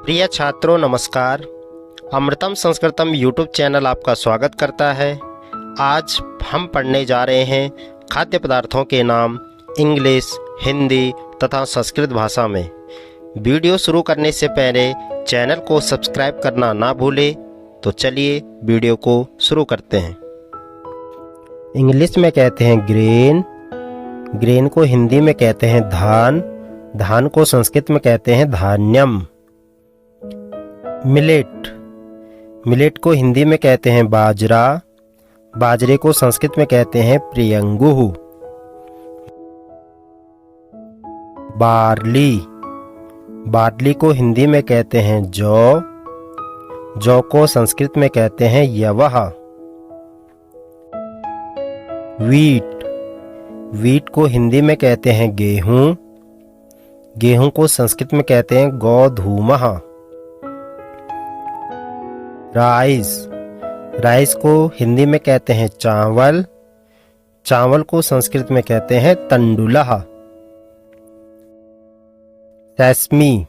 प्रिय छात्रों नमस्कार। अमृतम संस्कृतम यूट्यूब चैनल आपका स्वागत करता है। आज हम पढ़ने जा रहे हैं खाद्य पदार्थों के नाम इंग्लिश, हिंदी तथा संस्कृत भाषा में। वीडियो शुरू करने से पहले चैनल को सब्सक्राइब करना ना भूलें। तो चलिए वीडियो को शुरू करते हैं। इंग्लिश में कहते हैं ग्रेन, ग्रेन को हिंदी में कहते हैं धान, धान को संस्कृत में कहते हैं धान्यम। मिलेट, मिलेट को हिंदी में कहते हैं बाजरा, बाजरे को संस्कृत में कहते हैं प्रियंगुः। बार्ली, बार्ली को हिंदी में कहते हैं जौ, जौ को संस्कृत में कहते हैं यवः। वीट, वीट को हिंदी में कहते हैं गेहूं, गेहूं को संस्कृत में कहते हैं गोधूमः। राइस, राइस को हिंदी में कहते हैं चावल, चावल को संस्कृत में कहते हैं तंडुलः। सेसमी,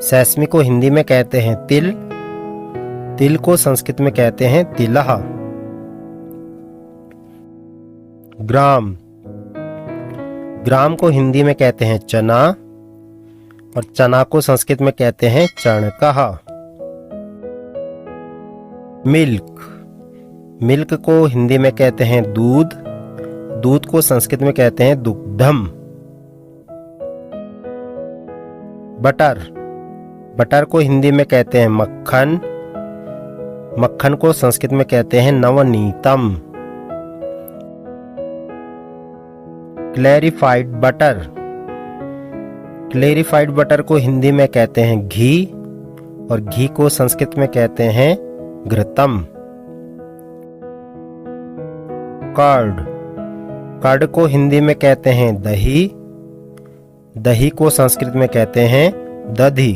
सेसमी को हिंदी में कहते हैं तिल, तिल को संस्कृत में कहते हैं तिलः। ग्राम, ग्राम को हिंदी में कहते हैं चना और चना को संस्कृत में कहते हैं चणकः। मिल्क, मिल्क को हिंदी में कहते हैं दूध, दूध को संस्कृत में कहते हैं दुग्धम। बटर, बटर को हिंदी में कहते हैं मक्खन, मक्खन को संस्कृत में कहते हैं नवनीतम। क्लैरिफाइड बटर, क्लैरिफाइड बटर को हिंदी में कहते हैं घी और घी को संस्कृत में कहते हैं घृतम। कर्ड, कर्ड को हिंदी में कहते हैं दही, दही को संस्कृत में कहते हैं दधी।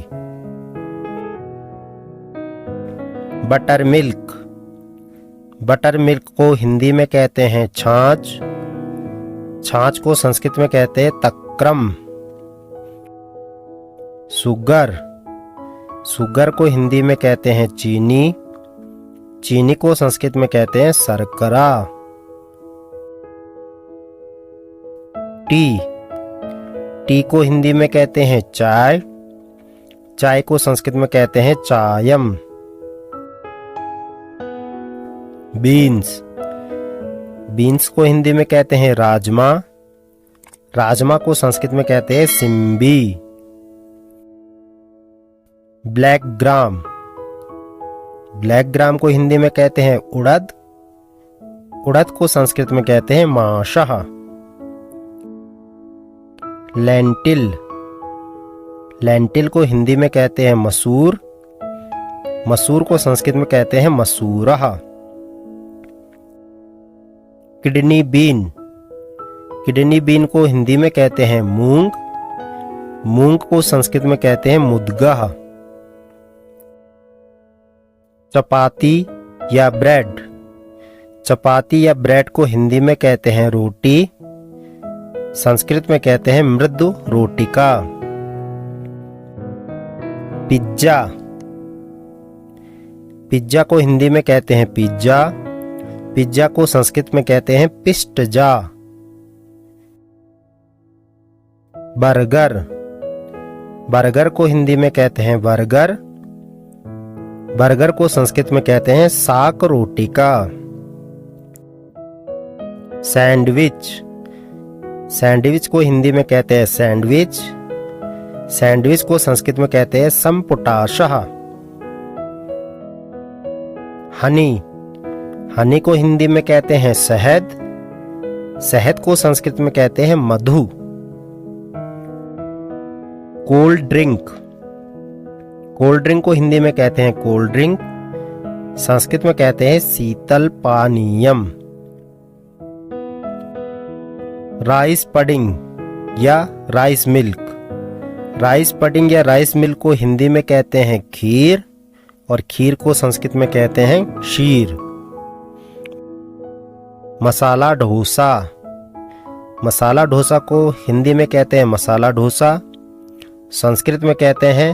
बटर मिल्क, बटर मिल्क को हिंदी में कहते हैं छाछ, छाछ को संस्कृत में कहते हैं तक्रम। शुगर, शुगर को हिंदी में कहते हैं चीनी, चीनी को संस्कृत में कहते हैं शर्करा। टी, टी को हिंदी में कहते हैं चाय, चाय को संस्कृत में कहते हैं चायम। बीन्स, बीन्स को हिंदी में कहते हैं राजमा, राजमा को संस्कृत में कहते हैं सिम्बी। ब्लैक ग्राम, ब्लैक ग्राम को हिंदी में कहते हैं उड़द, उड़द को संस्कृत में कहते हैं माशः। लेंटिल, लेंटिल को हिंदी में कहते हैं मसूर, मसूर को संस्कृत में कहते हैं मसूरः। किडनी बीन, किडनी बीन को हिंदी में कहते हैं मूंग, मूंग को संस्कृत में कहते हैं मुद्गः। चपाती या ब्रेड, चपाती या ब्रेड को हिंदी में कहते हैं रोटी, संस्कृत में कहते हैं मृदु रोटिका। पिज्जा, पिज्जा को हिंदी में कहते हैं पिज्जा, पिज्जा को संस्कृत में कहते हैं पिष्टजा। बर्गर, बर्गर को हिंदी में कहते हैं बर्गर, बर्गर को संस्कृत में कहते हैं साक रोटिका। सैंडविच, सैंडविच को हिंदी में कहते हैं सैंडविच, सैंडविच को संस्कृत में कहते हैं संपुटाशः। हनी, हनी को हिंदी में कहते हैं शहद, शहद को संस्कृत में कहते हैं मधु। कोल्ड ड्रिंक, कोल्ड ड्रिंक को हिंदी में कहते हैं कोल्ड ड्रिंक, संस्कृत में कहते हैं शीतल पानीयम। राइस पडिंग या राइस मिल्क, राइस पडिंग या राइस मिल्क को हिंदी में कहते हैं खीर और खीर को संस्कृत में कहते हैं शीर। मसाला डोसा, मसाला डोसा को हिंदी में कहते हैं मसाला डोसा, संस्कृत में कहते हैं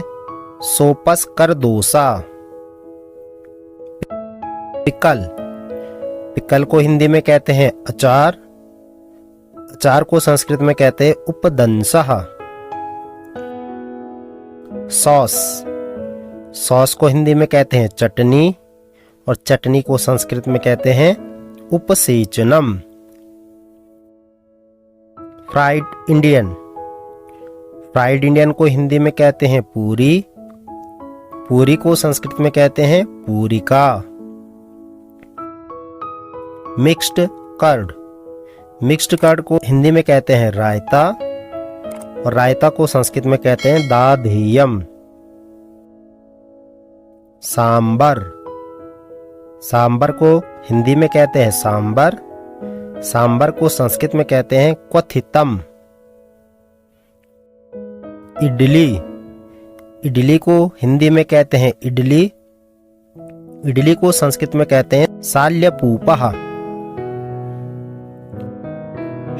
सोपस कर दोसा। पिकल, पिकल को हिंदी में कहते हैं अचार। अचार को संस्कृत में कहते हैं उपदंसः। सॉस, सॉस को हिंदी में कहते हैं चटनी और चटनी को संस्कृत में कहते हैं उपसेचनम। फ्राइड इंडियन, फ्राइड इंडियन को हिंदी में कहते हैं पूरी। पूरी को संस्कृत में कहते हैं पूरिका। मिक्स्ड कर्ड, मिक्स्ड कर्ड को हिंदी में कहते हैं रायता और रायता को संस्कृत में कहते हैं दाधेयम। सांबर, सांबर को हिंदी में कहते हैं सांबर। सांबर को संस्कृत में कहते हैं क्वथितम। इडली, इडली को हिंदी में कहते हैं इडली। इडली को संस्कृत में कहते हैं शाल्यपूपः।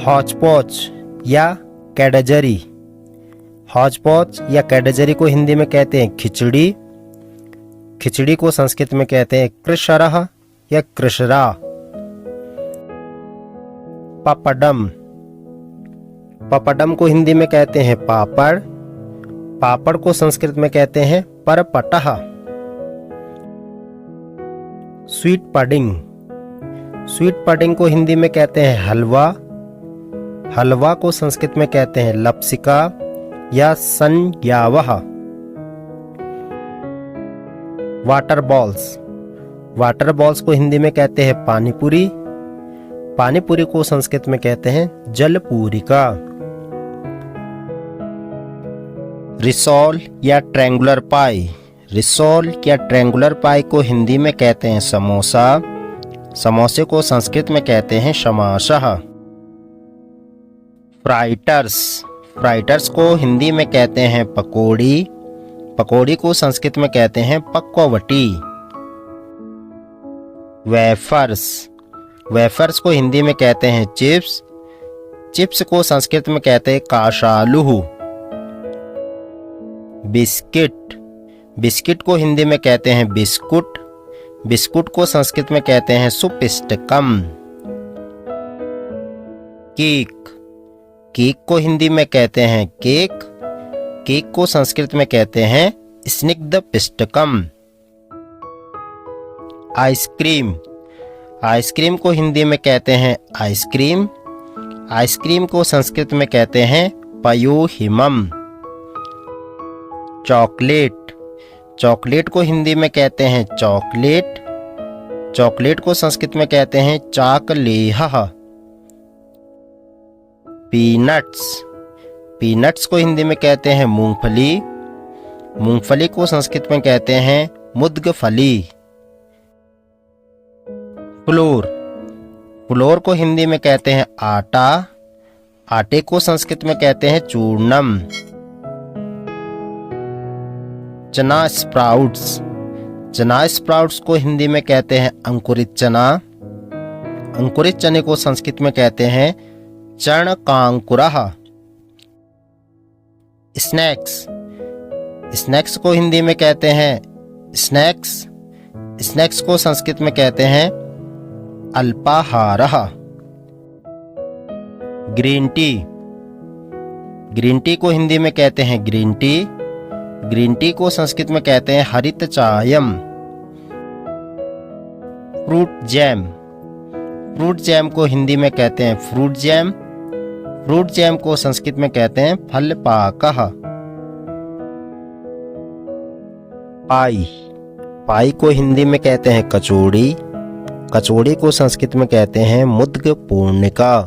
हौच-पौच या कैडजरी, हौच-पौच या कैडजरी को हिंदी में कहते हैं खिचड़ी। खिचड़ी को संस्कृत में कहते हैं कृशरः या कृशरा। पापड़म, पापड़म को हिंदी में कहते हैं पापड़। पापड़ को संस्कृत में कहते हैं परपटः। स्वीट पडिंग, स्वीट पडिंग को हिंदी में कहते हैं हलवा। हलवा को संस्कृत में कहते हैं लपसिका या संज्ञावः। वाटर बॉल्स, वाटर बॉल्स को हिंदी में कहते हैं पानीपुरी। पानीपुरी को संस्कृत में कहते हैं जलपूरिका। रिसोल या ट्रायंगुलर पाई, रिसोल या ट्रायंगुलर पाई को हिंदी में कहते हैं समोसा। समोसे को संस्कृत में कहते हैं शमाशः। फ्राइटर्स, फ्राइटर्स को हिंदी में कहते हैं पकौड़ी। पकौड़ी को संस्कृत में कहते हैं पक्ववटी। वेफर्स, वेफर्स को हिंदी में कहते हैं चिप्स। चिप्स को संस्कृत में कहते हैं काशालुः। बिस्किट, बिस्किट को हिंदी में कहते हैं बिस्कुट। बिस्कुट को संस्कृत में कहते हैं सुपिष्टकम। केक, केक को हिंदी में कहते हैं केक। केक को संस्कृत में कहते हैं स्निग्ध पिष्टकम। आइसक्रीम, आइसक्रीम को हिंदी में कहते हैं आइसक्रीम। आइसक्रीम को संस्कृत में कहते हैं पयोहिमम। चॉकलेट, चॉकलेट को हिंदी में कहते हैं चॉकलेट। चॉकलेट को संस्कृत में कहते हैं चाकलेहः। पीनट्स, पीनट्स को हिंदी में कहते हैं मूंगफली। मूंगफली को संस्कृत में कहते हैं मुद्गफली। फ्लोर, फ्लोर को हिंदी में कहते हैं आटा। आटे को संस्कृत में कहते हैं चूर्णम। चना स्प्राउट्स, चना स्प्राउट्स को हिंदी में कहते हैं अंकुरित चना। अंकुरित चने को संस्कृत में कहते हैं चणकांकुरः। स्नैक्स, स्नैक्स को हिंदी में कहते हैं स्नैक्स। स्नैक्स को संस्कृत में कहते हैं अल्पाहारः। ग्रीन टी, ग्रीन टी को हिंदी में कहते हैं ग्रीन टी। ग्रीन टी को संस्कृत में कहते हैं हरित chime. Fruit jam, fruit jam को हिंदी में कहते हैं फ्रूट जैम। फ्रूट जैम को संस्कृत में कहते हैं फलपाकः। पाई, पाई को हिंदी में कहते हैं कचौड़ी। कचौड़ी को संस्कृत में कहते हैं मुद्ग Purnika.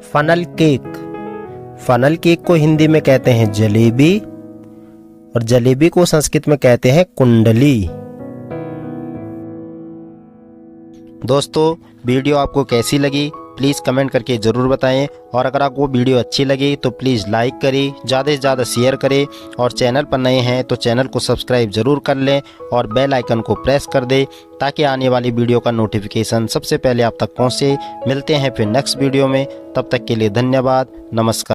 Funnel cake, funnel cake को हिंदी में कहते हैं जलेबी और जलेबी को संस्कृत में कहते हैं कुंडली। दोस्तों, वीडियो आपको कैसी लगी प्लीज़ कमेंट करके ज़रूर बताएं और अगर आपको वीडियो अच्छी लगी तो प्लीज़ लाइक करें, ज़्यादा से ज़्यादा शेयर करें और चैनल पर नए हैं तो चैनल को सब्सक्राइब ज़रूर कर लें और बेल आइकन को प्रेस कर दें ताकि आने वाली वीडियो का नोटिफिकेशन सबसे पहले आप तक पहुंचे। मिलते हैं फिर नेक्स्ट वीडियो में, तब तक के लिए धन्यवाद, नमस्कार।